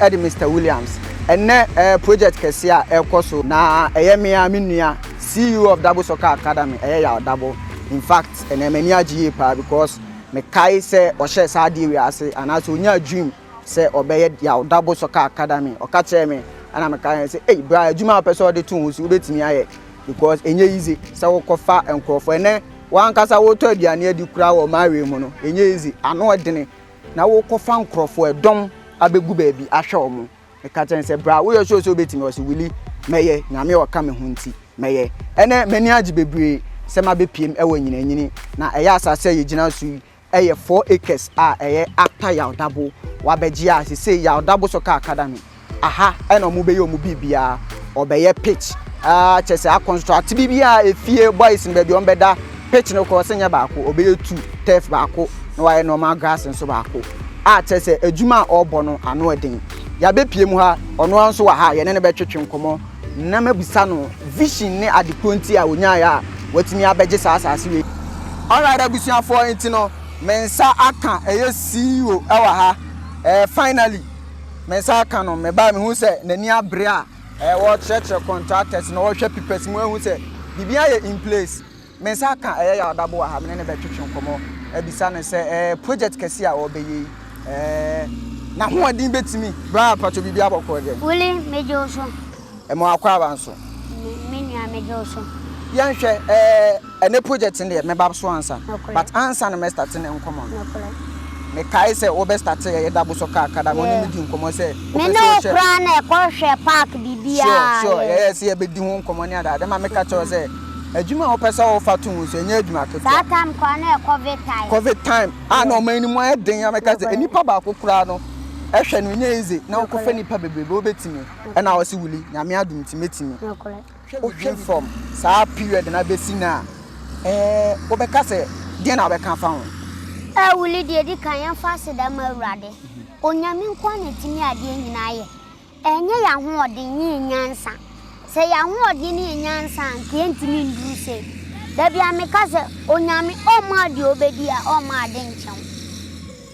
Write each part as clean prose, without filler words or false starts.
Eddie Mr. Williams. And project Kesia Elkoso na Eyemia Minia, CEO of Dabo Soccer Academy, Yaw Dabo. In fact, and Emenia GA because me kai say or share sadi we ase and as unya dream say obey Yaw Dabo Soccer Academy or catch me and I'm kai say hey bra adwuma person dey tun so betimi aye because enye easy say wo kofa enkrofo ene wan kasa wo to aduane adi kura wo mawe mu no enye easy ano odene na wo kofa enkrofo edom abegu baabi ahwe omo me catch say bra wo yo so betimi o say wili meye nyame o ka me ho nti meye ene mani agi bebre sema be piem ewo nyinanyini na eya asase ye gina su eye 4 acres eye after Yaw Dabo wabeji say Yaw Dabo Soccer Academy aha ena mu be ye mu bibia obeye pitch chese a construct bibia efie boys in be ombeda pitch no ko senya baako obeye 2 turf baako na waye normal grass nso baako chese adwuma obo no ano eden ya be piem ha ono anso wa ha ye ne be twetwe nkomo na mabisa no vision ne adekonti a onya ya watimi abeje saasase we alright abusia for intino mensa aka eye CEO ewa ha finally mensa aka no me ba me hu se nani abre a wo church contractors no wo hwe pipes mu hu se bibia ye in place mensa aka eye Yaw Dabo ha me ne be twetwe nkomo abisa ne se project kesi a wo be yi na ho adin betimi bra pacho bibia bokọ je wole mejo so mo akwa abanso menu mejo so yanhwe ene project ne me bab so answer but answer no me start ne nkomo me kai say wo be start ye Dabo Soccer Academy no me di nkomo say me no kra na e ko hwe park bibia sure yes ye be di ho nkomo ne ada ma me ka cho say adwuma wo pesa wo fatun so enye adwuma keto that time kwa na covid time na o mani mo eden ya me ka say enipa ba akokura no ehwe no nye easy na wo kofa nipa bebebe wo betimi e na wo se wuli nyame adum ti metimi okay from sa period na besi na wo be ka say dia na wo be ka fa ho wuli de di kan yan fa se da ma awrade onyame nkwa na timi ade nyina ye enye ya ho odin yi nyansa se ya ho odin ni nyansa nke ntimi nduru se da bia me ka se onyame o ma de obedi a o ma de nchen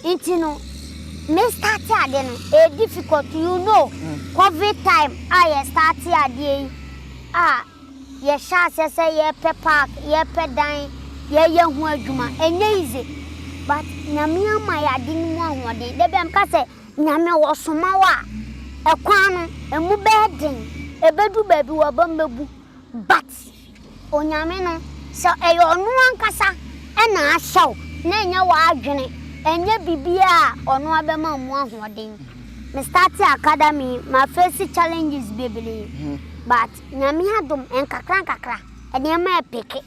intino me start ade no difficult you know covid time I start ade ye sha se ye pe park ye pe dan ye hu adwuma enye easy but nyame ama ya de mu ahoden de bem ka se nyame wo soma wa ekwan no emu beden ebedu baby wo bambebu but onyame no so eyo no ankasa na ahyaw na nya wa adwene enye bibia ono abema mu ahoden me start academy my face challenges bebele but nyame adom enkakra ene ma epeke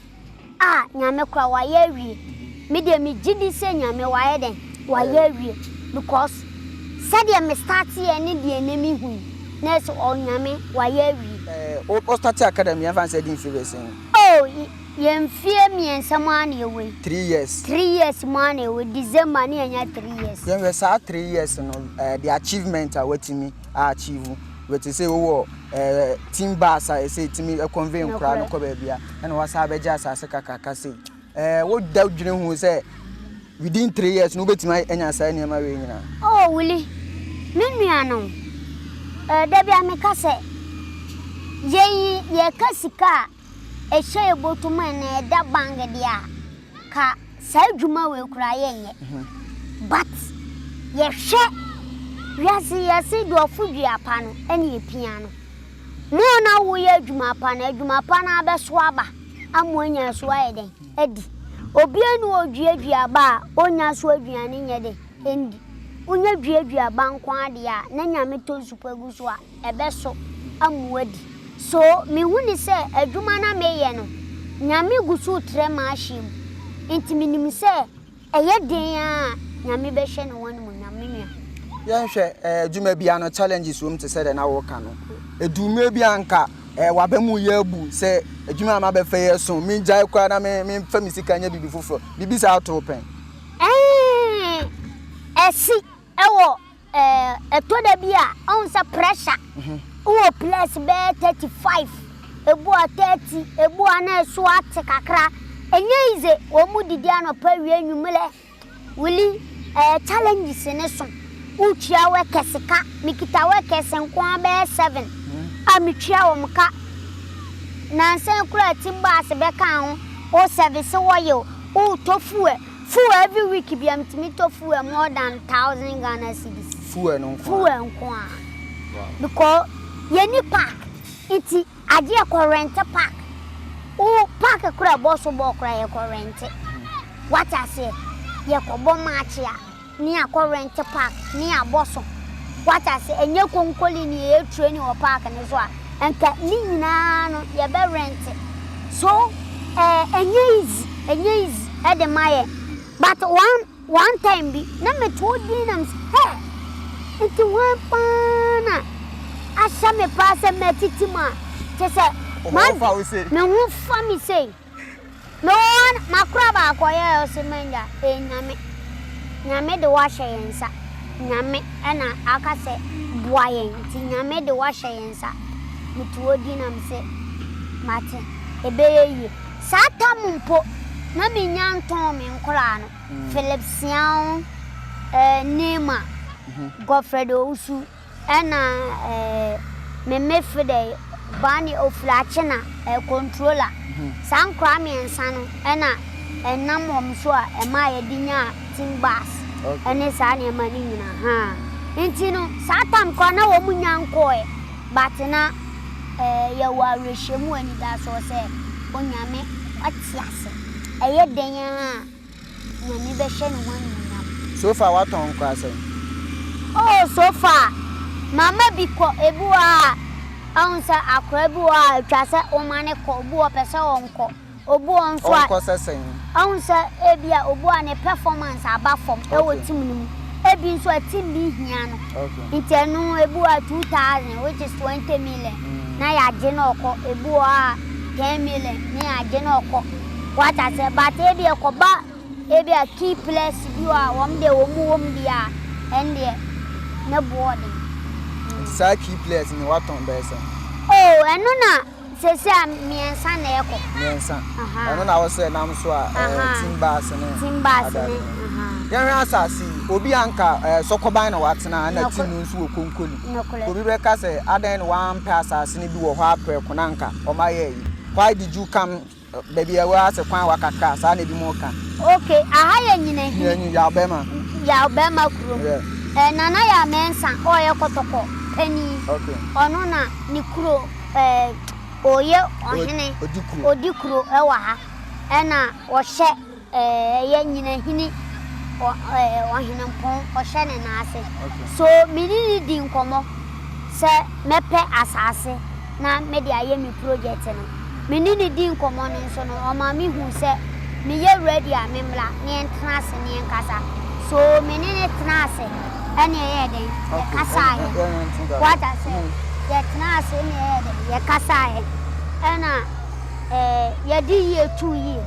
nyame kwa wa ye wie me de me gidi se nyame wa ye den wa ye wie because said me start here ni de enemi hu na so onyame wa ye wie o start academy ya fan said in favor yemfie miensama na ewe 3 years 3 years man ewe December ni anya 3 years yen we sa 3 years no the achievement a watimi achieve we say wo team bass a say timi convey nkra no ko ba bia na wasa abeja asase kakaka say wo da dwene hu say within 3 years no betimi anya sa ne ma we nyina wuli menua no da bia me ka say ye kasika ehye botuma na da bang dia ka sa dwuma we kura yenye but ye hwe yasi do fudua pa no ene epia no mo na wo ye dwuma pa na abeso aba amonya so ayeden edi obi enu odua ba onya so aduane nyede endi onya dua ba nkwa de a na nyame to supagu so a ebeso amuadi so me huni se adwuma na meye no nyame gusu trema ahim intiminim se eye den a nyame be hwe no wonu mu nyame nua ye hwe adwuma bia no challenges wom te se de na wo ka no eduma bia nka wabemu ye abu se adwuma ma be fe ye so mi jai kwa na me fa misika nya bibi fofo bibi sa ato pen esi ewo etoda bia on sa pressure o plus be 35 ebu 30 ebu ana so ate kakra enye ize o mu didi anopa wie nwumle wili challenges ne so Uchia we kesika, mikita we kesenkwa be 7. Amichia wo mka. Nanse kura timba se be kan ho. O service wo yo. O tofu e. Fuel every week be am timi tofu more than 1,000 Ghana cedis. Fuel no kwa. Fuel nkwa. Because yeni park iti aje ko rent park. O park kura boss bo kura ye ko rent. What I say? Ye ko bo match ya. Ni akọ rent park ni aboso. What I say? Enye konkoli ni e train o park ni so a. Enka ni nyina no ye be rent. So enye easy e de maye. But one time bi na me told them hey into one pana asha me pass me titima say man me who for me say no one makra ba akoye osemenja nyame de wa hyeyensa nyame na aka se boayen ti nyame de wa hyeyensa me told them say mate ebeye satamumpo na me nyanton me nkora no Philipsian Nema Godfredo Usu ena me mefide bani oflachena controller sankra me ensano ena enam homso a ema yedinya timbas ene sa ne mani nyina ha enti no satam kwa na wo munyankoe but na ya wa rehemu ani da so se onyame atiase eye denya nyame be hye no wan. So far what on kwase? Oh, so far mama bi ko ebuwa ansa akra ebuwa twase o mane ko obuwa pese onko obu onso a onko sesen ansa ebia obuwa ne performance aba form e wo tim nim ebi nso atim bi hia no intenu ebuwa 2000 which is 20 million na ya je na oko ebuwa 10 million na ya je na oko what I say but ebia ko ba ebia key place bi wa wom de wom dia ende na boarding sa key place ni what on be say oh eno na sese miensa na eko miensa eno na wo say nam so a timbas ne yan asasi obi anka sokoban na watena na tinu nso okonkoli obi be ka say adan one pass asase ni bi wo ho apre konanka o maye why did you come baby I was a kwan wakaka sa na bi mo ka okay aha ya nyina hi ya obema kuro nana ya mensa o ye kotoko pani okay ono na ni kuro oye ohene odikuro ewa ha na wo hye ye nyina hini ohene mpon o hye ne na ase so minini di nkomo se mepe asase na me de aye mi project no menini di nkomo ne so no o ma mi hu se me ye ready a memla ne entrance ne enkasa so menini trance ene ye den kasa ye what I say ye trance ne ye den ye kasa ye ena ye di ye 2 year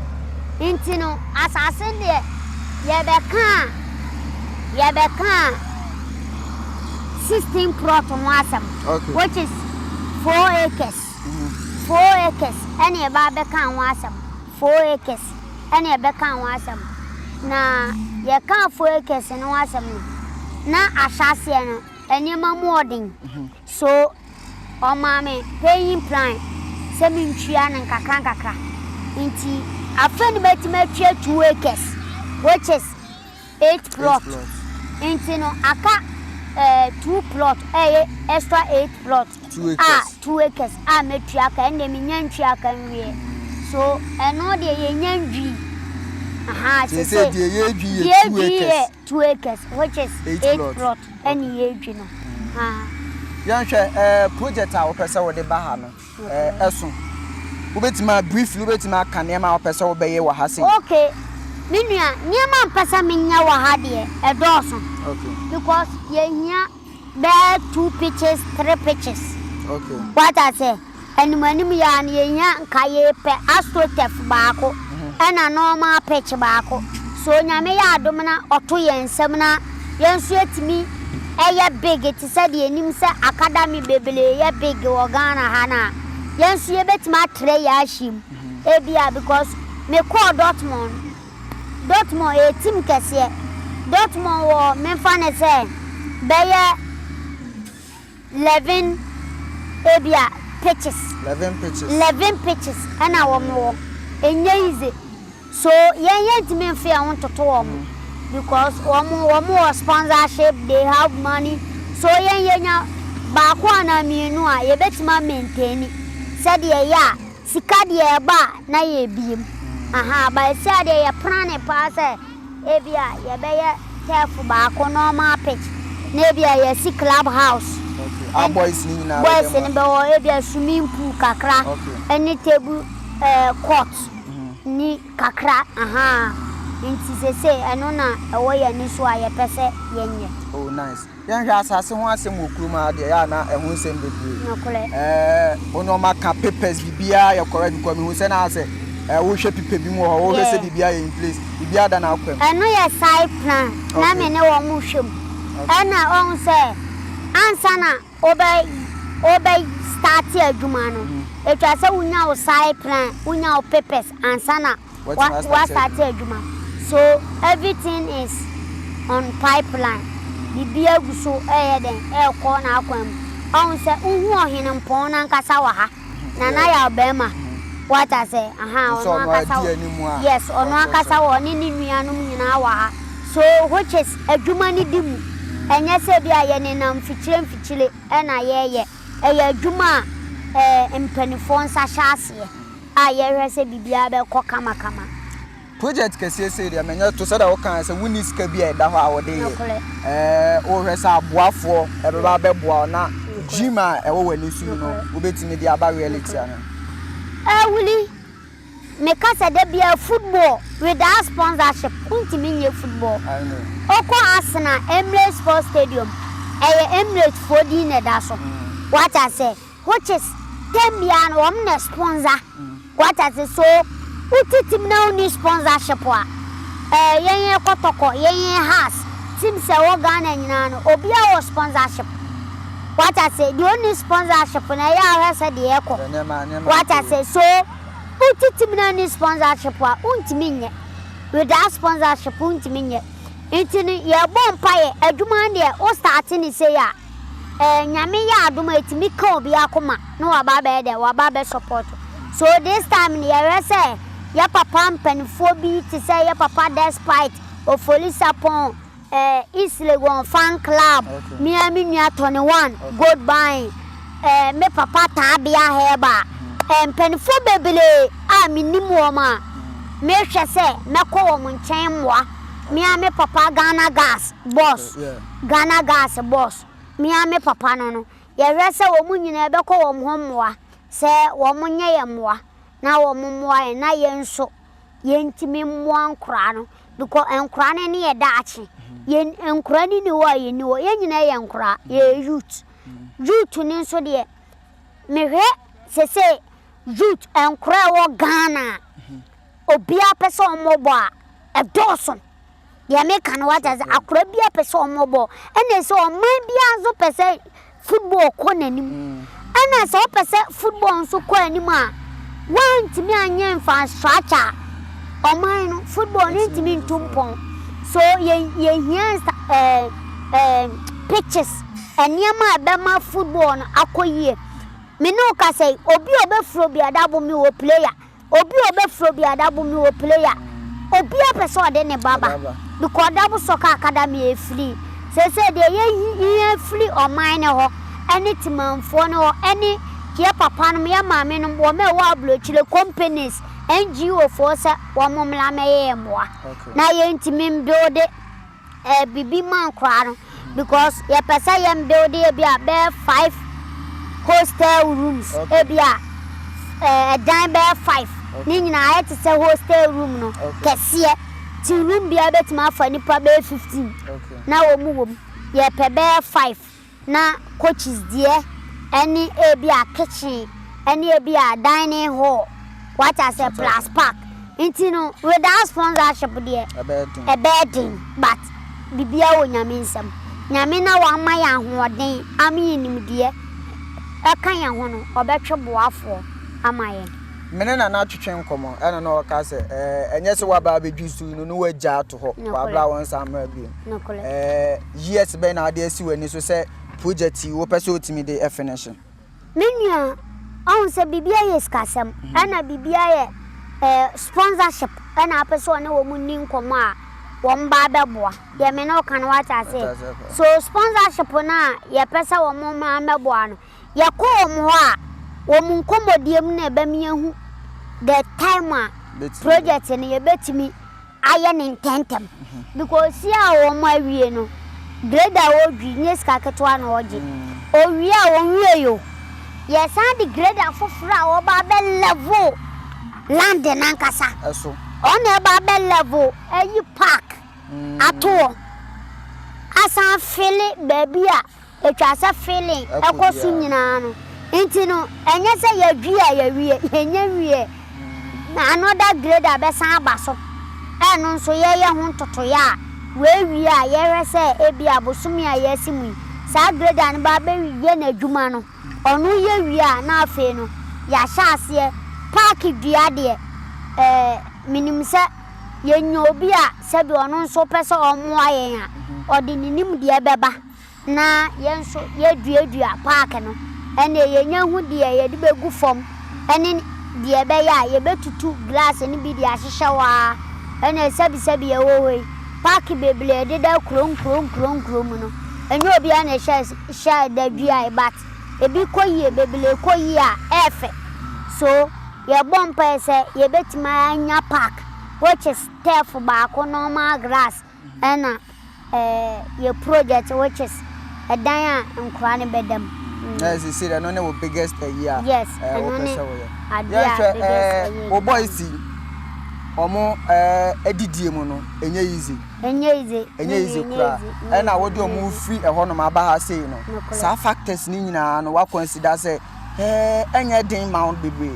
intino asase de ye beka 16 plot on wasam which is 4 acres 4 acres and ye ba beka wasam 4 acres and ye beka wasam na ye kan 4 acres no wasam na asase no enema modern so o mama paying plan se mi ntwia na kakra nti afani betima twa 2 acres which is 8 plot nti no aka 2 plot extra 8 plot 2 acres metwa ka ende mi nyantwa ka nwie so eno de ye nyandwi aha se de ye dwi 2 acres which is 8 plot any ye dwi no yanhwe project a wo pese wo de ba ha no eso wo betima briefly wo betima ka ne ma wo pese wo be ye wa ha se okay minua niema mpesa menya wa ha de edoso okay because ye hia be 2 pitches 3 pitches okay what I say animanim ya na ye hia nka ye pe astrotef baako ena normal pitch baako so nyame ya adom na oto yensem na yensu etimi eye big it said the enim se academy bebele ye big wo Ghana ha na yensu ye betima tre ya ashim ebia because me call Dortmund a team kese Dortmund wo me fa ne se Beya 11 ebia pitches. 11 pitches. And our more. And easy. So, yeah, to me, fear want to talk because one more sponsorship, they have money. So, yeah, back one, I mean, no, I bet my maintain it. Said, yeah, Sicadia bar, na ye beam. Aha, but said, a prane passer, Evia, ya bear careful back on normal pitch. Maybe a sick clubhouse. Our boys in a swimming pool, kakra, any table court. Ni kakra nti say eno na ewo ya ni so aye pese yenye. Oh nice. Yan hwa asase ho asem okruma de ya na ehun nsem bebre. Nakole. Ono maka papers bibia ya correct because me hu se na ase wo hwe pipe bi mu ho wo hwe se bibia in place. Bibia da na akwam. Eno ya side plan. Na me ne wo mu hwem. Ena on say ansa na obey start adwuma no. It was a unya side plan, unya papers, and sana what started Juma. So everything is on pipeline. The beer so air corner aquam. On say, hin pona casawaha. Nana Bema. What I say, yes, on one casawa, Ninianum in our. So which is a Jumani dim. And yes, I am fichile, and I a Juma. Mpenifon sashase aye se bibia be kokama kama project kese se dia menya to so da wo kan se wuni ska bia da ho a wo de o hwesa aboafo e be ba be boa na jima e wo wani su no wo betimi dia ba reality ana wuli me ka se de bia football without sponsorship untimi nye football I know oko Arsenal Emirates Sports Stadium Emirates 4D ne da so what I say which is Tembian wamna sponsor. What I say so utitim na uni sponsorship wa. Yenye kotoko, yenye has. Tim se Ghana nyina no obia wo sponsorship. What I say the only sponsorship na ya hwese de eko. What I say so utitim na uni sponsorship wa untimi nye. Without sponsorship untimi nye. Intini ye bom paye adwuma de o start ni say ya. Nyame ya aduma etimi ka obi akoma no waba be de waba be support so this time ya say ya papa mpanifo bi ti say ya papa despite Ofolisapon East Legon fan club Miami Nia 21 goodbye me papa tabia heba mpanifo bebele a minimu ma me hwe say mekọ wo nchen mwa Miami papa Ghana gas boss Ghana gas boss Miami papa no ye hwese wo munyina ebekọ wo hommoa se wo munye ye moa na wo mmoa ye na ye nso ye ntimi mmoa nkura no because nkura ne ye daachi ye nkura ni wo ye ni wo ye nyina ye nkura ye youth ni nso de mehwe se youth nkura wo Ghana obia pese omobo a edoson ya make no what as akura bia pese omobo ene se o man bia zo pese football ko nanim ana se o pese football so ko anim a want me anya infrastructure o man no football ni ntimi ntumpon so ye here pitches eniama be ma football no akoyie me no ka say obi obefro bia dabo mi wo player obi obefro bia dabo mi wo player obi apese ode ne baba because Dabo Soccer Academy is free. Say de ye free or mine ho any timamfo no any kia papa no ya mame no wo me wa blochile companies NGO for say wo momla me ye moa na ye ntimi build bibi man kra no because ye pese ye build e bia be 5 hostel rooms e bia dan be 5 ni nyina ayete say hostel room no kese ti room bia betima fa nipa be 15 na wom ye pe be 5 na coaches die any e bia kitchen any e bia dining hall what I say plus park intino without sponsorship die a bedding but bibia wo nyame nsam nyame na wa ma ya hoden ami nim die e kan ya ho no obetwe boafo amaye mene na na twetwe nkomo ena na oka se enye se wa ba bedwisu no wagya to ho wa bla won sama bi yes be na ade asi wani so se project wo pese otimi de finish menua on se bibia yes kasam ana bibia ye sponsorship ana apese one wo munni nkomo a won ba beboa ye me na oka na wata se so sponsorship na ye pese wo mo ma beboa no ye ko mo a wo mun nkomodiem na eba mi ahu the time project ni ye betimi aye ni intentem because here wo mo awie no grader wo dwi nyeska ketwa na oje owie a wo wie yo yes and the grader fofura wo ba be level land nankasa eso on e ba be level ayi park ato asa fele baby a etwa sa fele ekosu nyina no enti no enye se ye dwi a ye wie enye wie na another grader be san abaso eno nso ye ho ntoto ya we wie a ye rese ebi abosumi a ye simu sa grader ne ba be wie na adwuma no onu ye wie a na afi no ya sha ase park dua de minim se ye nyobi a se bi onu nso pese omo ayen a odi ninim de beba na ye nso ye dua park no ene ye nyahu de ye de begu fom ene de be ya ye betutu glass ni bi de ahihye wa ene sabi ye wowe park beble de da krom no ene obi a na sha da dua but ebi koyie beble koyie a efe so ye bompa se ye betima anya park which is turf baako normal grass ena ye project which is a dan nkura ne bedam yes see that no ne biggest year yes o boys omo edidie mu no enye easy kura ena wodi omo free eho no ma ba ha sei no sa factors ni nyina no wa consider say enye den mount bebe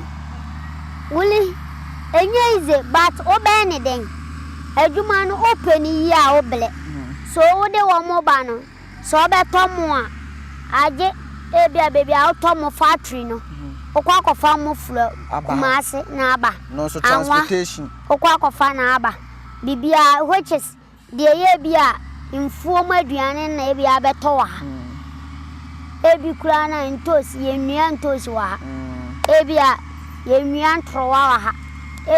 wuli enye easy but obe ni den adwuma no open yi a oble so wode wo mo ba no so obe tomu a age ebia baby a tomu factory no okwa akofa mo flo kumase na aba no so transportation okwa akofa na aba bibia which is de ye bia infuom aduane na ebia beto wa ebi kura na ntosi ye nua ntosi wa ebia ye nua ntro wa ha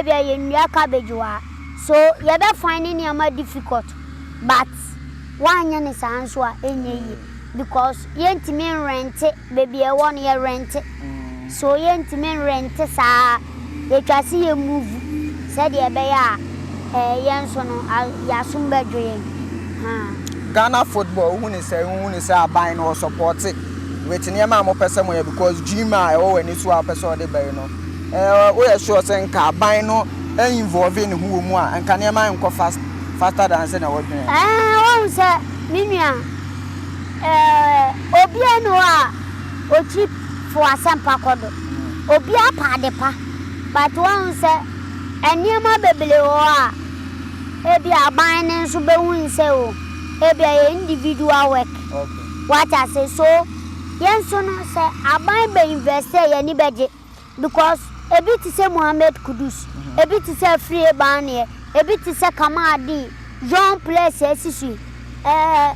ebia ye nua cabbage wa so ye be finding am difficult but wanya ne sanso a enye yi because ye ntimi rent baby e won ye rent so ye ntimi rent sa ye twase ye move said ye be ya ye nso no ya sumba dwe Ghana football who ni say aban no support it with niam mo pese mo because dream a o wani so a pese o de bay no we are sure say nka aban no involve in who mu a nka niam nko faster than say na wo dwen wo say minua obi anu a o chip for asampa kodo obi apa de pa but one say eniam bebele o a ebi aban ne nso be hu nse o ebi a individual work okay what I say so yenso no say aban be invest ye ni beje because ebi ti say Mohammed Kudus ebi ti say free ban ye ebi ti say Kamadi John place esisu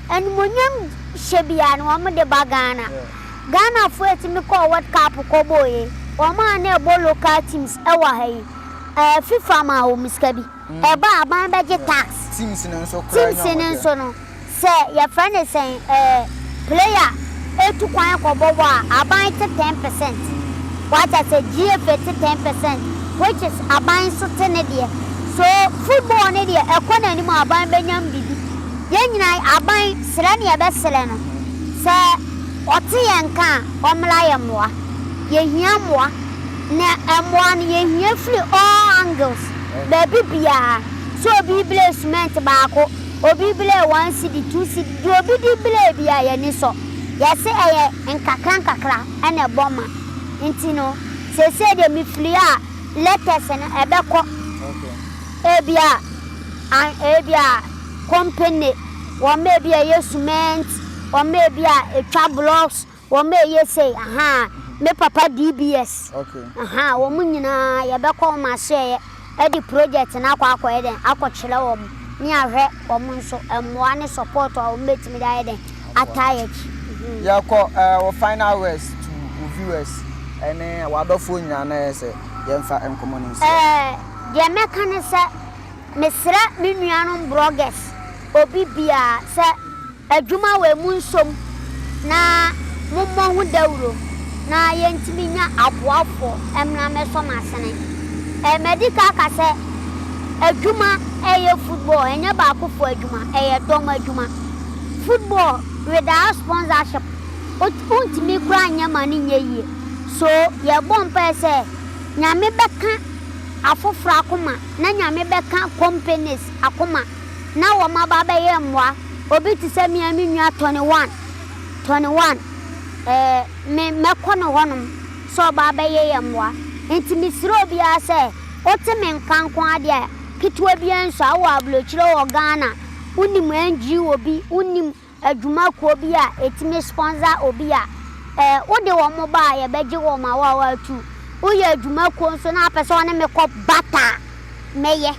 enmonyam shebia no am de bagana Ghana fo etimi call World Cup ko boye o ma na ebo local teams e wa hai FIFA ma o miskabi e ba aban beje tax teams nso no say your friend is saying player etu kwan ko bobo aban 10%. What I say GFA 10%, which is aban so tenedie. So football ne dia ekona ni mo aban benyam bibi. Ye nyina aban sra ne be sele no. Say oti yenka omla yemwa. Ye hia moa na emwa ne ye hia free all angles. Baby bia so obi ble cement baako obi ble 1 cd 2 cd obi di ble bia ye ni so. Yes, nkakra ene boma ntino se de mi flia letters na ebeko okay ebia company wo mebia ye cement wo mebia etwa blocks wo me ye say aha me papa DBS okay aha wo munyina ye be ko ma share e di project na akwa e den akochire wo ni ahwe wo nso emwa ne support wo metimi da e den atayechi ya ko wo final words to viewers ene wadofo nyina na ese ye mfa enkomoni se de meka ne se mesra me nuanom bloggers obi bia se adwuma we mu nsom na mommo hu dawuro na yentimi nya aboafo emna meso masene medical ka se adwuma eye football enye ba akofo adwuma eye dom adwuma football without sponsorship untimi kura nya mani nyeye so ye bompa se nyame beka afofra akoma na nyame beka companies akoma na wo mababa ye mwa obi ti se miami nua 21 me mekono honum so baba ye mwa enti misiro bia se otime nkankon ade a kitwa bia nso awo ablochire wo Ghana unim NG obi unim adwuma ko bi a etime sponsor obi a wode wo mo ba ye beje wo ma wa tu uye adwuma ko nso na apese one me ko bata meye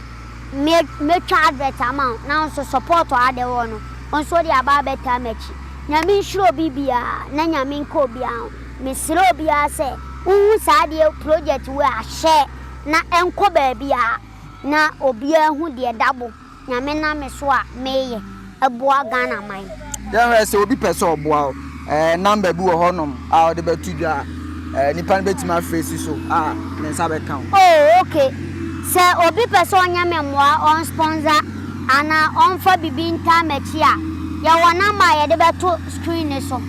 me twa advert amount na nso support ade wo no nso de aba beta machi nyame nhiro bibia na nyame nko bia me siro bia se uhu saade project we a share na enko ba bia na obia hu de dabo nyame na me so a meye eboa Ghana man ya se obi pese oboa number bi wo honom a de betudwa nipa betima face so ne nsa be kan oh okay se obi pese onya memwa on sponsor ana on for bibi nta machi a ya wona ma ye de beto screen ne so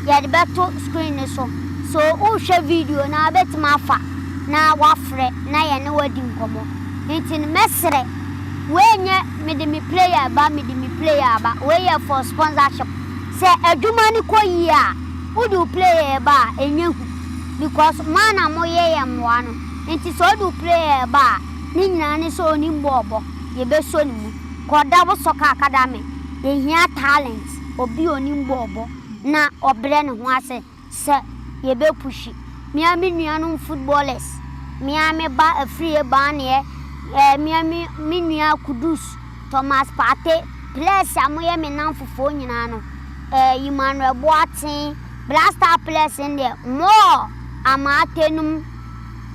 ye de beto screen ne so so o hwe video na betima fa na wafre na ye ne wadi nkomo ntin mesre wenye me de me player ba we ye for sponsorship se adwuma ni koyi a udu player ba enyehu because man am ye mwa no nti so udu player ba ni nyina ni so ni mbobo ye be so ni mu koda bo soka academy ye hia talent obi oni mbobo na obre ne ho ase se ye be pushi miami nuanu footballers miami ba free ba ne miami minua Kudus Thomas Partey players amoye me nan fofo nyina no Emmanuel Boatin blaster players in there more amatenum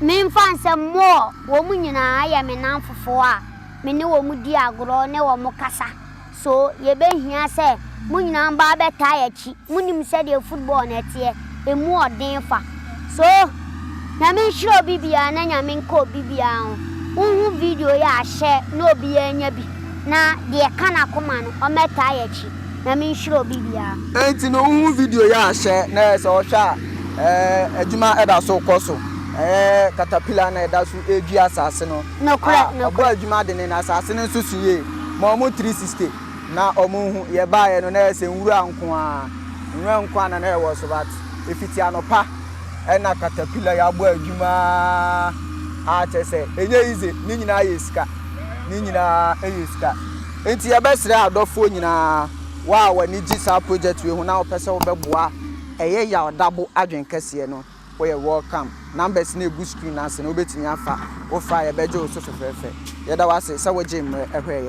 me fanse more wo mu nyina aye me nan fofo a me ne wo mu di agro ne wo mu kasa so ye be hia se mu nyina ba beta ya chi munim se de football na tie emu odin fa so na me shiro bibia na nyame nko bibia ho video ya share no obi anya bi na de kana koma no o meta ya chi na me shiro bibia enti no hu video ya share na se o hwa adwuma eda so koso caterpillar na eda so edu asase no no correct no correct adwuma de na asase no so suye ma omo 360 na omo hu ye ba ye no na se nwura nko a na na wo so bat efiti anopa na caterpillar ya bo adwuma a chese enye ize ni nyina yeska enti ye besre adofo nyina wa wani gisa project we hu na opese wo beboa eye Yaw Dabo Adwenkesie no we welcome numbers na egu screen na se no betimi afa wo fa ye beje wo so fefefe ye da wase se wo je mre ehwe ye